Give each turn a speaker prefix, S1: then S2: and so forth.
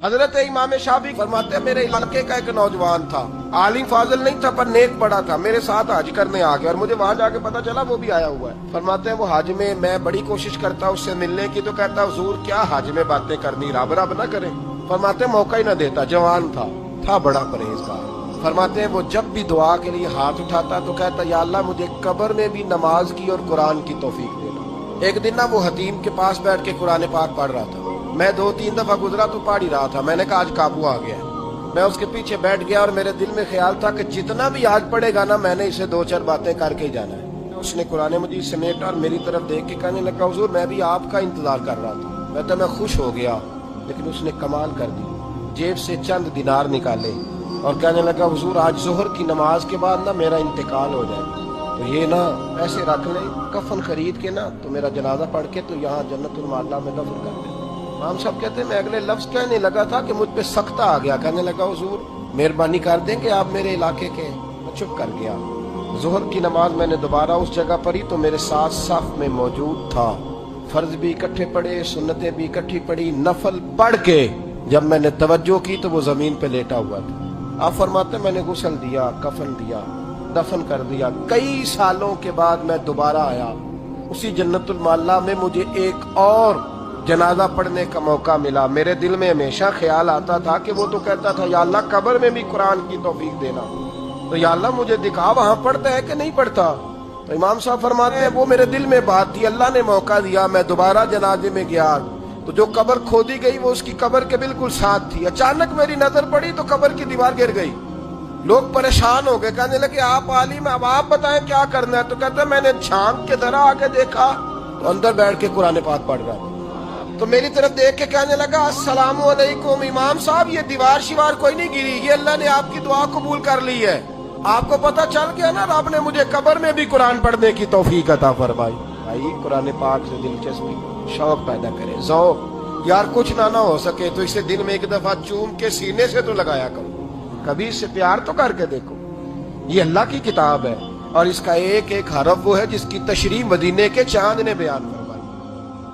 S1: حضرت امام شافعی فرماتے ہیں میرے علاقے کا ایک نوجوان تھا، عالم فاضل نہیں تھا پر نیک بڑا تھا، میرے ساتھ حج کرنے آ گیا اور مجھے وہاں جا کے پتا چلا وہ بھی آیا ہوا ہے۔ فرماتے ہیں وہ حج میں بڑی کوشش کرتا اس سے ملنے کی، تو کہتا حضور کیا حج میں باتیں کرنی، رب رب نہ کریں۔ فرماتے ہیں موقع ہی نہ دیتا، جوان تھا بڑا پرہیزگار۔ فرماتے ہیں وہ جب بھی دعا کے لیے ہاتھ اٹھاتا تو کہتا یا اللہ مجھے قبر میں بھی نماز کی اور قرآن کی توفیق دینا۔ ایک دن وہ حتیم کے پاس بیٹھ کے قرآن پاک پڑھ رہا تھا، میں 2-3 دفعہ گزرا تو پڑھ ہی رہا تھا، میں نے کہا آج قابو آ گیا ہے۔ میں اس کے پیچھے بیٹھ گیا اور میرے دل میں خیال تھا کہ جتنا بھی آج پڑھے گا نا میں نے اسے 2-4 باتیں کر کے ہی جانا ہے۔ اس نے قرآن مجید سمیٹا اور میری طرف دیکھ کے کہنے لگا حضور میں بھی آپ کا انتظار کر رہا تھا۔ میں خوش ہو گیا، لیکن اس نے کمال کر دی، جیب سے چند دینار نکالے اور کہنے لگا حضور آج ظہر کی نماز کے بعد نا میرا انتقال ہو جائے تو یہ نا ایسے رکھ لیں، کفن خرید کے نا تو میرا جنازہ پڑھ کے تو یہاں جنت المعلا میں دفن کر دیں۔ امام صاحب کہتے ہیں میں اگلے لفظ کہنے لگا تھا کہ مجھ پہ سختہ آ گیا، کہنے لگا حضور مہربانی کر دیں کہ آپ میرے علاقے کے۔ میں چپ کر گیا۔ ظہر کی نماز میں نے دوبارہ اس جگہ پڑھی تو میرے ساتھ صف میں موجود تھا، فرض بھی اکٹھے پڑھے، سنتیں بھی اکٹھی پڑھی، نفل پڑھ کے جب میں نے توجہ کی تو وہ زمین پہ لیٹا ہوا تھا۔ آپ فرماتے ہیں میں نے غسل دیا، کفن دیا، دفن کر دیا۔ کئی سالوں کے بعد میں دوبارہ آیا، اسی جنت المعلا میں مجھے ایک اور جنازہ پڑھنے کا موقع ملا۔ میرے دل میں ہمیشہ خیال آتا تھا کہ وہ تو کہتا تھا یا اللہ قبر میں بھی قرآن کی توفیق دینا، تو یا اللہ مجھے دکھا وہاں پڑھتا ہے کہ نہیں پڑھتا۔ تو امام صاحب فرماتے ہیں وہ میرے دل میں بات تھی، اللہ نے موقع دیا، میں دوبارہ جنازے میں گیا تو جو قبر کھودی گئی وہ اس کی قبر کے بالکل ساتھ تھی۔ اچانک میری نظر پڑی تو قبر کی دیوار گر گئی، لوگ پریشان ہو گئے، کہنے لگے آپ عالم اب آپ بتائیں کیا کرنا ہے۔ تو کہتا ہے میں نے جھانک کے ذرا آگے دیکھا تو اندر بیٹھ کے قرآن پاک پڑھ رہا تھا، تو میری طرف دیکھ کے کہنے لگا السلام علیکم امام صاحب، یہ دیوار شیوار کوئی نہیں گری، یہ اللہ نے آپ کی دعا قبول کر لی ہے۔ آپ کو پتہ چل گیا نا رب نے مجھے قبر میں بھی قرآن پڑھنے کی توفیق عطا فرمائی۔ بھائی قرآن پاک سے دلچسپی، شوق پیدا کرے، ذوق۔ یار کچھ نہ ہو سکے تو اسے دن میں ایک دفعہ چوم کے سینے سے تو لگایا کرو، کبھی اس سے پیار تو کر کے دیکھو۔ یہ اللہ کی کتاب ہے اور اس کا ایک ایک حرف وہ ہے جس کی تشریح مدینے کے چاند نے بیان کر